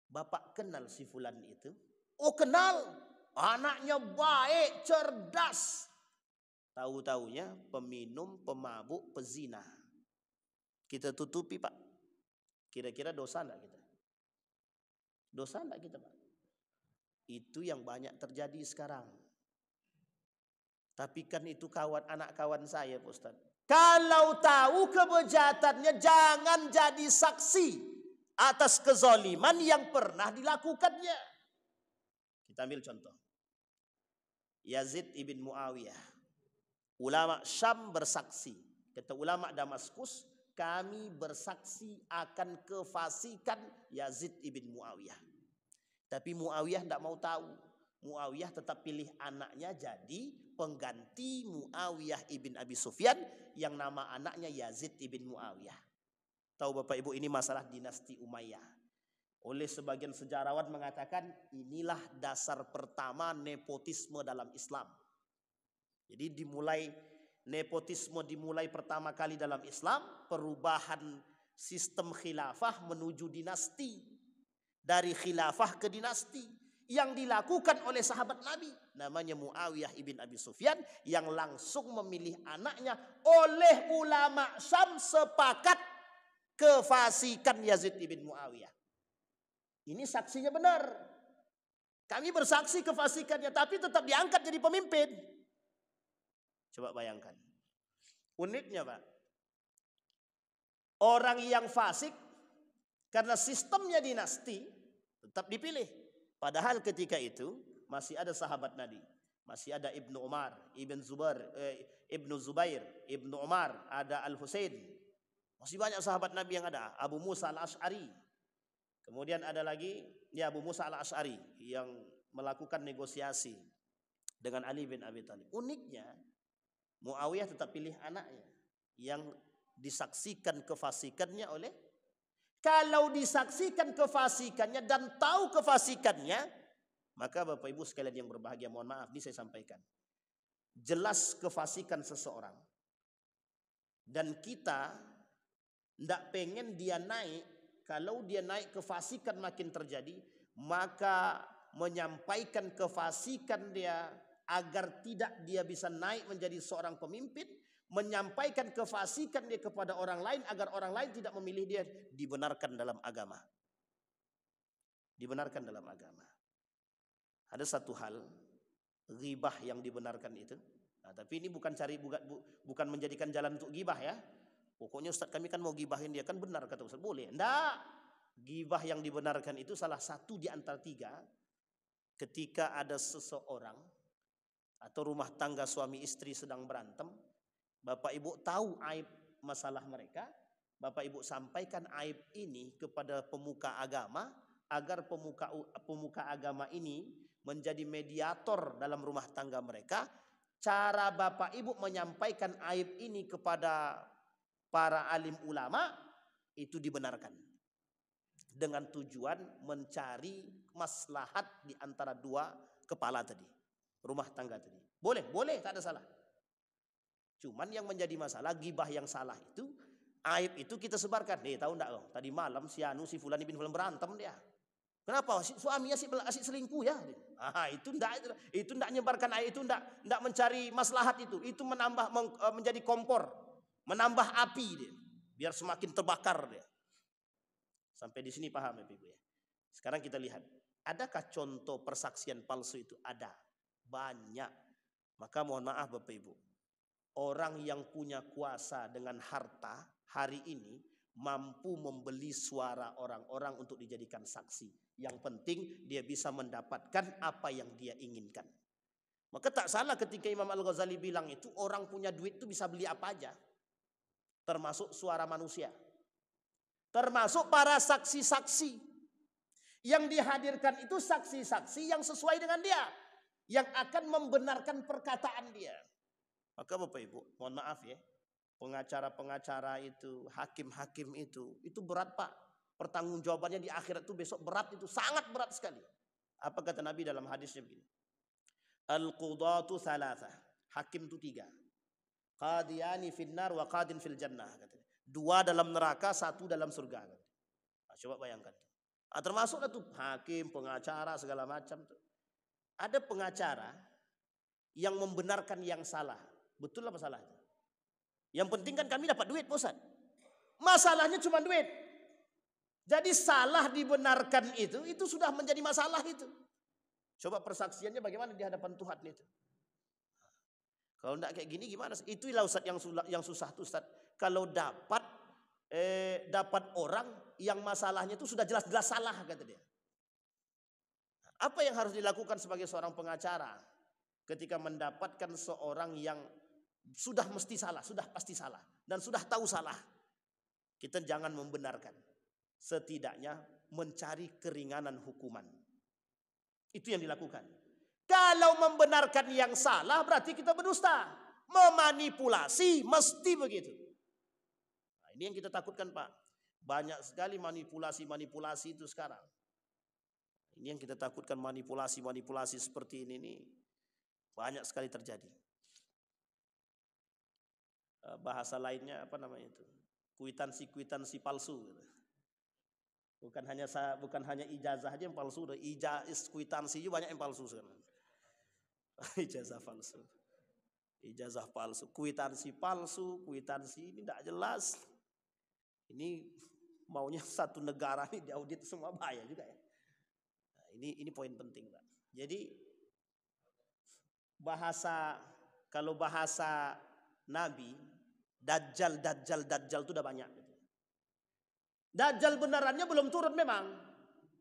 S1: bapak kenal si Fulan itu? Oh kenal, anaknya baik, cerdas. Tahu-taunya peminum, pemabuk, pezina. Kita tutupi Pak. Kira-kira dosa enggak kita? Dosa enggak kita Pak? Itu yang banyak terjadi sekarang. Tapi kan itu anak kawan saya Pak Ustaz. Kalau tahu kebejahatannya, jangan jadi saksi atas kezaliman yang pernah dilakukannya. Kita ambil contoh. Yazid ibn Muawiyah. Ulama Syam bersaksi. Kata ulama Damaskus, kami bersaksi akan kefasikan Yazid ibn Muawiyah. Tapi Muawiyah tidak mau tahu. Muawiyah tetap pilih anaknya jadi pengganti Muawiyah ibn Abi Sufyan yang nama anaknya Yazid ibn Muawiyah. Tahu Bapak Ibu, ini masalah dinasti Umayyah. Oleh sebagian sejarawan mengatakan inilah dasar pertama nepotisme dalam Islam. Jadi nepotisme dimulai pertama kali dalam Islam, perubahan sistem khilafah menuju dinasti. Dari khilafah ke dinasti yang dilakukan oleh sahabat Nabi namanya Muawiyah ibn Abi Sufyan yang langsung memilih anaknya. Oleh ulama Syam sepakat kefasikan Yazid ibn Muawiyah. Ini saksinya benar. Kami bersaksi kefasikannya, tapi tetap diangkat jadi pemimpin. Coba bayangkan. Uniknya Pak, orang yang fasik karena sistemnya dinasti tetap dipilih. Padahal ketika itu masih ada sahabat Nabi. Masih ada Ibnu Umar, Ibnu Zubair, Ibnu Umar, ada Al-Husain. Masih banyak sahabat Nabi yang ada. Abu Musa Al-Ash'ari. Kemudian ada lagi Abu Musa Al-Ash'ari yang melakukan negosiasi dengan Ali bin Abi Thalib. Uniknya Muawiyah tetap pilih anaknya yang disaksikan kefasikannya oleh. Kalau disaksikan kefasikannya dan tahu kefasikannya, maka Bapak Ibu sekalian yang berbahagia, mohon maaf ini saya sampaikan. Jelas kefasikan seseorang dan kita tidak pengen dia naik. Kalau dia naik kefasikan makin terjadi, maka menyampaikan kefasikan dia agar tidak dia bisa naik menjadi seorang pemimpin, menyampaikan kefasikan dia kepada orang lain agar orang lain tidak memilih dia, dibenarkan dalam agama. Dibenarkan dalam agama. Ada satu hal, ghibah yang dibenarkan itu. Nah, tapi ini bukan menjadikan jalan untuk ghibah ya. Pokoknya Ustaz kami kan mau gibahin dia, kan benar kata Ustaz. Boleh. Enggak. Ghibah yang dibenarkan itu salah satu di antara tiga. Ketika ada seseorang atau rumah tangga suami istri sedang berantem, Bapak Ibu tahu aib masalah mereka, Bapak Ibu sampaikan aib ini kepada pemuka agama agar pemuka agama ini menjadi mediator dalam rumah tangga mereka. Cara Bapak Ibu menyampaikan aib ini kepada para alim ulama itu dibenarkan dengan tujuan mencari maslahat di antara dua kepala tadi, rumah tangga tadi. Boleh, tak ada salah. Cuman yang menjadi masalah ghibah yang salah itu, aib itu kita sebarkan. Tahu enggak lo? Tadi malam si Fulan bin Fulan berantem dia. Kenapa? Suami asik selingkuh ya. Itu enggak nyebarkan ayat, itu enggak mencari maslahat itu. Itu menjadi kompor, menambah api dia. Biar semakin terbakar dia. Sampai di sini paham ya Ibu ya. Sekarang kita lihat, adakah contoh persaksian palsu itu? Ada. Banyak. Maka mohon maaf Bapak Ibu. Orang yang punya kuasa dengan harta hari ini mampu membeli suara orang-orang untuk dijadikan saksi. Yang penting dia bisa mendapatkan apa yang dia inginkan. Maka tak salah ketika Imam Al-Ghazali bilang itu orang punya duit itu bisa beli apa aja. Termasuk suara manusia. Termasuk para saksi-saksi. Yang dihadirkan itu saksi-saksi yang sesuai dengan dia. Yang akan membenarkan perkataan dia. Maka Bapak Ibu, mohon maaf ya. Pengacara-pengacara itu, hakim-hakim itu berat Pak. Pertanggungjawabannya di akhirat itu besok berat, itu sangat berat sekali. Apa kata Nabi dalam hadisnya begini? Al-qudatu thalathah. Hakim itu 3. Qadiyani finnar wa qadin fil jannah. 2 dalam neraka, 1 dalam surga. Nah, coba bayangkan. Termasuklah tuh hakim, pengacara, segala macam. Ada pengacara yang membenarkan yang salah. Betul apa salah? Yang penting kan kami dapat duit, Ustaz. Masalahnya cuma duit. Jadi salah dibenarkan itu sudah menjadi masalah itu. Coba persaksiannya bagaimana di hadapan Tuhan itu. Kalau enggak kayak gini gimana? Itulah Ustaz yang susah tuh Ustaz. Kalau dapat orang yang masalahnya itu sudah jelas-jelas salah kata dia. Apa yang harus dilakukan sebagai seorang pengacara ketika mendapatkan seorang yang sudah mesti salah, sudah pasti salah, dan sudah tahu salah? Kita jangan membenarkan. Setidaknya mencari keringanan hukuman. Itu yang dilakukan. Kalau membenarkan yang salah berarti kita berdusta. Memanipulasi mesti begitu. Nah, ini yang kita takutkan Pak. Banyak sekali manipulasi-manipulasi itu sekarang. Ini yang kita takutkan, manipulasi-manipulasi seperti ini banyak sekali terjadi. Bahasa lainnya apa namanya itu? Kuitansi palsu. Bukan hanya ijazah aja yang palsu, kuitansi juga banyak yang palsu sekarang. Ijazah palsu. Ijazah palsu, kuitansi palsu, kuitansi ini tidak jelas. Ini maunya satu negara ini diaudit semua, bahaya juga ya. Nah, ini poin penting, Pak. Jadi kalau bahasa Nabi, Dajjal itu udah banyak. Dajjal benarannya belum turun memang.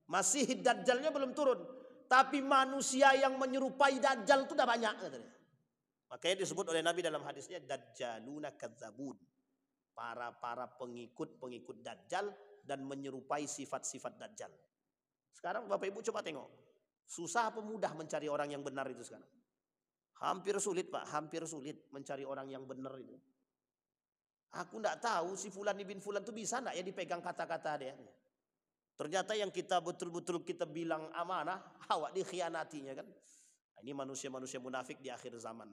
S1: Masih Dajjalnya belum turun. Tapi manusia yang menyerupai Dajjal itu udah banyak. Makanya disebut oleh Nabi dalam hadisnya Dajjaluna kadzabun. Para pengikut Dajjal dan menyerupai sifat-sifat Dajjal. Sekarang Bapak Ibu coba tengok. Susah apa mudah mencari orang yang benar itu sekarang? Hampir sulit Pak, hampir sulit mencari orang yang benar itu. Aku enggak tahu si Fulan bin Fulan itu bisa enggak ya dipegang kata-kata dia. Ternyata yang kita betul-betul kita bilang amanah, awak dikhianatinya kan. Nah, ini manusia-manusia munafik di akhir zaman.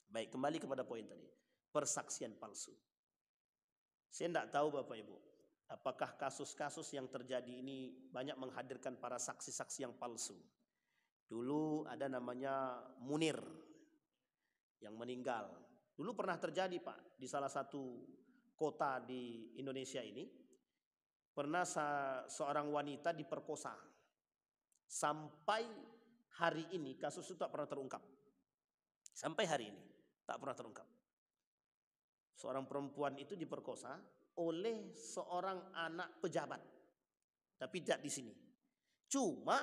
S1: Baik, kembali kepada poin tadi. Persaksian palsu. Saya enggak tahu Bapak Ibu, apakah kasus-kasus yang terjadi ini banyak menghadirkan para saksi-saksi yang palsu. Dulu ada namanya Munir yang meninggal. Dulu pernah terjadi Pak, di salah satu kota di Indonesia ini, pernah seorang wanita diperkosa. Sampai hari ini kasus itu tak pernah terungkap. Sampai hari ini tak pernah terungkap. Seorang perempuan itu diperkosa oleh seorang anak pejabat. Tapi tidak di sini. Cuma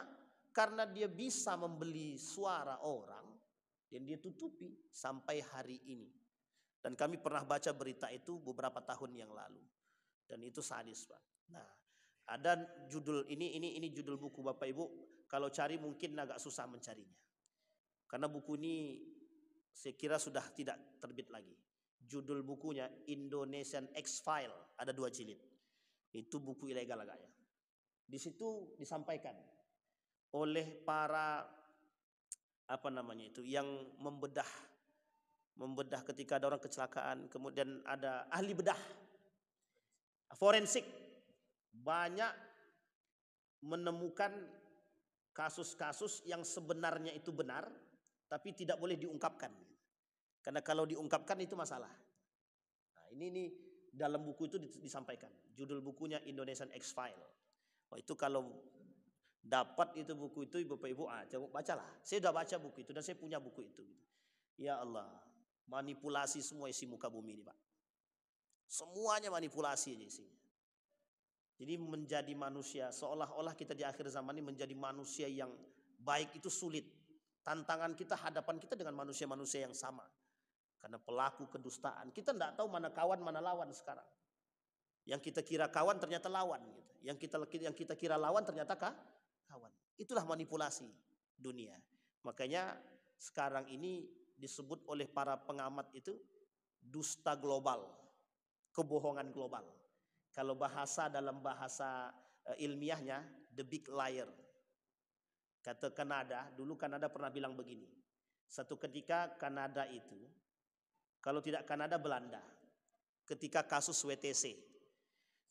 S1: karena dia bisa membeli suara orang, dan dia tutupi sampai hari ini. Dan kami pernah baca berita itu beberapa tahun yang lalu. Dan itu sadis Pak. Nah, ada judul ini judul buku Bapak Ibu. Kalau cari mungkin agak susah mencarinya. Karena buku ini saya kira sudah tidak terbit lagi. Judul bukunya Indonesian X-File, ada 2 jilid. Itu buku ilegal agaknya. Di situ disampaikan oleh para yang membedah ketika ada orang kecelakaan, kemudian ada ahli bedah forensik, banyak menemukan kasus-kasus yang sebenarnya itu benar, tapi tidak boleh diungkapkan. Karena kalau diungkapkan itu masalah. Nah, ini dalam buku itu disampaikan. Judul bukunya Indonesian X-File. Oh, itu kalau dapat itu buku itu Bapak Ibu, coba bacalah. Saya sudah baca buku itu dan saya punya buku itu. Ya Allah, manipulasi semua isi muka bumi ini, Pak. Semuanya manipulasi aja isinya. Jadi menjadi manusia, seolah-olah kita di akhir zaman ini menjadi manusia yang baik itu sulit. Tantangan kita, hadapan kita dengan manusia-manusia yang sama. Karena pelaku kedustaan, kita tidak tahu mana kawan, mana lawan sekarang. Yang kita kira kawan ternyata lawan. Gitu. Yang kita kira lawan ternyata kawan. Itulah manipulasi dunia. Makanya sekarang ini disebut oleh para pengamat itu dusta global, kebohongan global. Kalau dalam bahasa ilmiahnya, the big liar. Kata Kanada, dulu Kanada pernah bilang begini. Satu ketika Kanada itu, kalau tidak Kanada, Belanda. Ketika kasus WTC,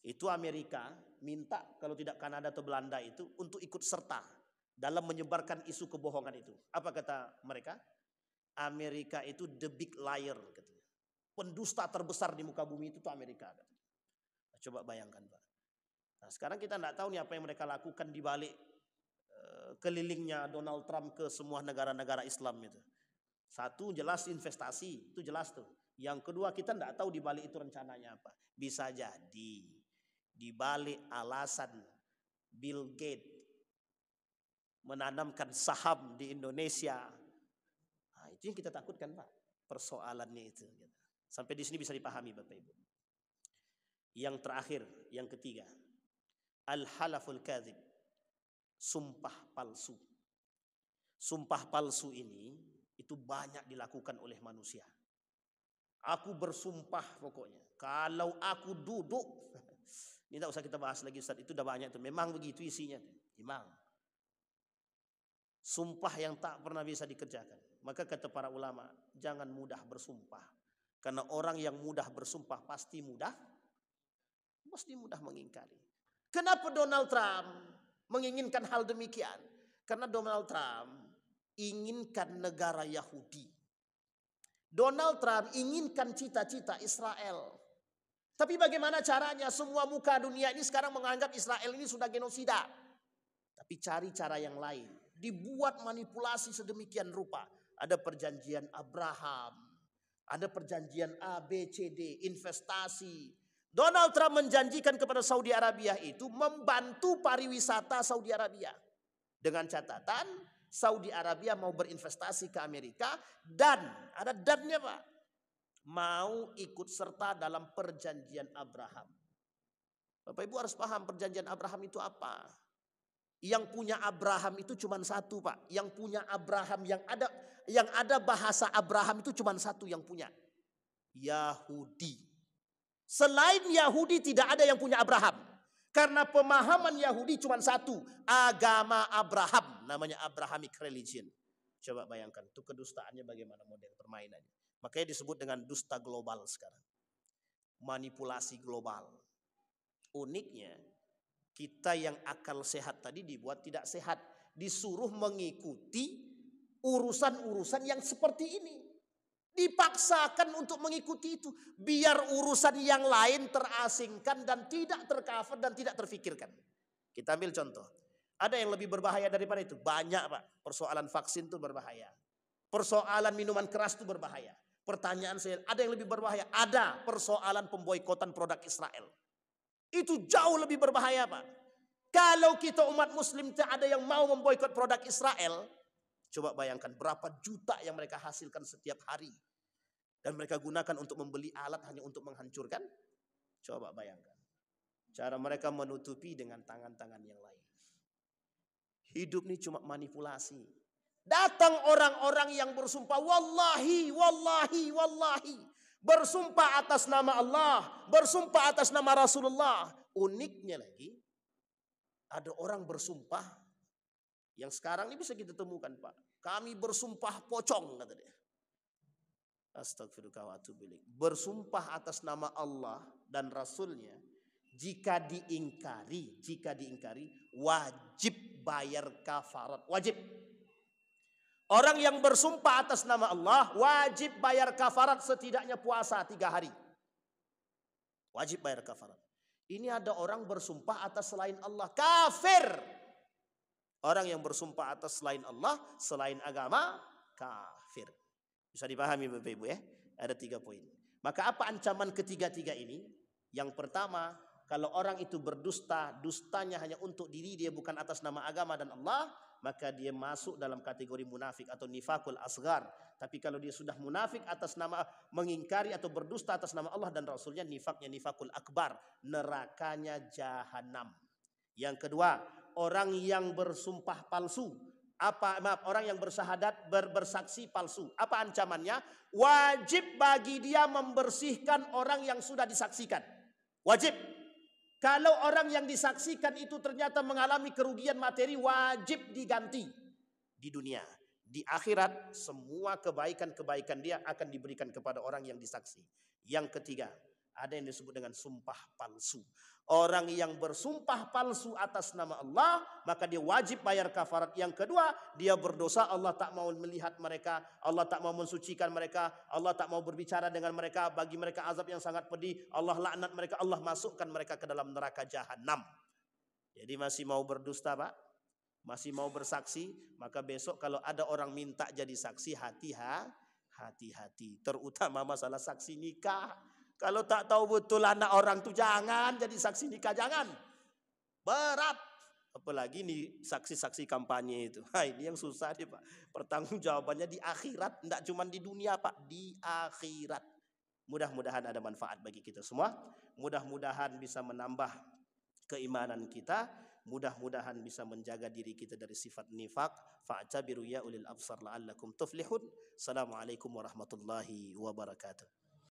S1: itu Amerika minta kalau tidak Kanada atau Belanda itu untuk ikut serta dalam menyebarkan isu kebohongan itu. Apa kata mereka? Amerika itu the big liar. Katanya. Pendusta terbesar di muka bumi itu tuh Amerika. Katanya. Coba bayangkan, Pak. Nah, sekarang kita tidak tahu nih apa yang mereka lakukan di balik kelilingnya Donald Trump ke semua negara-negara Islam itu. Satu jelas investasi, itu jelas tuh. Yang kedua kita tidak tahu di balik itu rencananya apa. Bisa jadi di balik alasan Bill Gates menanamkan saham di Indonesia. Nah, itu yang kita takutkan, Pak. Persoalannya itu. Sampai di sini bisa dipahami, Bapak Ibu. Yang terakhir, yang ketiga, al-halaful kadzib, sumpah palsu. Sumpah palsu ini itu banyak dilakukan oleh manusia. Aku bersumpah pokoknya, kalau aku duduk, ini tidak usah kita bahas lagi Ustaz, itu udah banyak tuh. Memang begitu isinya tuh. Memang. Sumpah yang tak pernah bisa dikerjakan. Maka kata para ulama, jangan mudah bersumpah. Karena orang yang mudah bersumpah pasti mudah mengingkari. Kenapa Donald Trump menginginkan hal demikian? Karena Donald Trump inginkan negara Yahudi. Donald Trump inginkan cita-cita Israel. Tapi bagaimana caranya? Semua muka dunia ini sekarang menganggap Israel ini sudah genosida. Tapi cari cara yang lain. Dibuat manipulasi sedemikian rupa. Ada perjanjian Abraham. Ada perjanjian A, B, C, D. Investasi. Donald Trump menjanjikan kepada Saudi Arabia itu membantu pariwisata Saudi Arabia. Dengan catatan Saudi Arabia mau berinvestasi ke Amerika dan ada dannya, Pak. Mau ikut serta dalam perjanjian Abraham. Bapak Ibu harus paham perjanjian Abraham itu apa. Yang punya Abraham itu cuma satu, Pak. Yang punya Abraham yang ada bahasa Abraham itu cuma satu yang punya. Yahudi. Selain Yahudi tidak ada yang punya Abraham. Karena pemahaman Yahudi cuma satu. Agama Abraham. Namanya Abrahamic religion. Coba bayangkan. Itu kedustaannya bagaimana model permainannya. Makanya disebut dengan dusta global sekarang. Manipulasi global. Uniknya. Kita yang akal sehat tadi dibuat tidak sehat. Disuruh mengikuti urusan-urusan yang seperti ini. Dipaksakan untuk mengikuti itu. Biar urusan yang lain terasingkan dan tidak tercover dan tidak terfikirkan. Kita ambil contoh. Ada yang lebih berbahaya daripada itu? Banyak, Pak. Persoalan vaksin itu berbahaya. Persoalan minuman keras itu berbahaya. Pertanyaan saya, ada yang lebih berbahaya? Ada. Persoalan pemboikotan produk Israel. Itu jauh lebih berbahaya, Pak. Kalau kita umat muslim tidak ada yang mau memboikot produk Israel. Coba bayangkan berapa juta yang mereka hasilkan setiap hari. Dan mereka gunakan untuk membeli alat hanya untuk menghancurkan. Coba bayangkan. Cara mereka menutupi dengan tangan-tangan yang lain. Hidup ini cuma manipulasi. Datang orang-orang yang bersumpah. Wallahi, wallahi, wallahi. Bersumpah atas nama Allah. Bersumpah atas nama Rasulullah. Uniknya lagi. Ada orang bersumpah. Yang sekarang ini bisa kita temukan, Pak. Kami bersumpah pocong, kata dia. Astagfirullah wa atubu ilaih. Bersumpah atas nama Allah dan Rasulnya. Jika diingkari wajib bayar kafarat, wajib. Orang yang bersumpah atas nama Allah wajib bayar kafarat, setidaknya puasa 3 hari. Wajib bayar kafarat. Ini ada orang bersumpah atas selain Allah, kafir. Orang yang bersumpah atas selain Allah, selain agama, kafir. Bisa dipahami Bapak Ibu ya? Ada 3 poin. Maka apa ancaman ketiga-tiga ini? Yang pertama, kalau orang itu berdusta, dustanya hanya untuk diri dia, bukan atas nama agama dan Allah, maka dia masuk dalam kategori munafik atau nifakul asghar. Tapi kalau dia sudah munafik atas nama, mengingkari atau berdusta atas nama Allah dan Rasulnya, nifaknya nifakul akbar, nerakanya jahanam. Yang kedua, orang yang bersumpah palsu, orang yang bersyahadat bersaksi palsu, apa ancamannya? Wajib bagi dia membersihkan orang yang sudah disaksikan. Wajib. Kalau orang yang disaksikan itu ternyata mengalami kerugian materi, wajib diganti di dunia. Di akhirat semua kebaikan-kebaikan dia akan diberikan kepada orang yang disaksi. Yang ketiga, ada yang disebut dengan sumpah palsu. Orang yang bersumpah palsu atas nama Allah, maka dia wajib bayar kafarat. Yang kedua, dia berdosa, Allah tak mau melihat mereka, Allah tak mau mensucikan mereka, Allah tak mau berbicara dengan mereka, bagi mereka azab yang sangat pedih, Allah laknat mereka, Allah masukkan mereka ke dalam neraka jahanam. Jadi masih mau berdusta Pak? Masih mau bersaksi? Maka besok kalau ada orang minta jadi saksi, hati-hati. Terutama masalah saksi nikah. Kalau tak tahu betul anak orang tuh jangan jadi saksi nikah, jangan. Berat. Apalagi nih saksi-saksi kampanye itu. Ini yang susah nih Pak. Pertanggungjawabannya di akhirat, enggak cuma di dunia Pak, di akhirat. Mudah-mudahan ada manfaat bagi kita semua. Mudah-mudahan bisa menambah keimanan kita. Mudah-mudahan bisa menjaga diri kita dari sifat nifak. Fa'tabiru ya ulil absar la'allakum tuflihun. Assalamualaikum warahmatullahi wabarakatuh.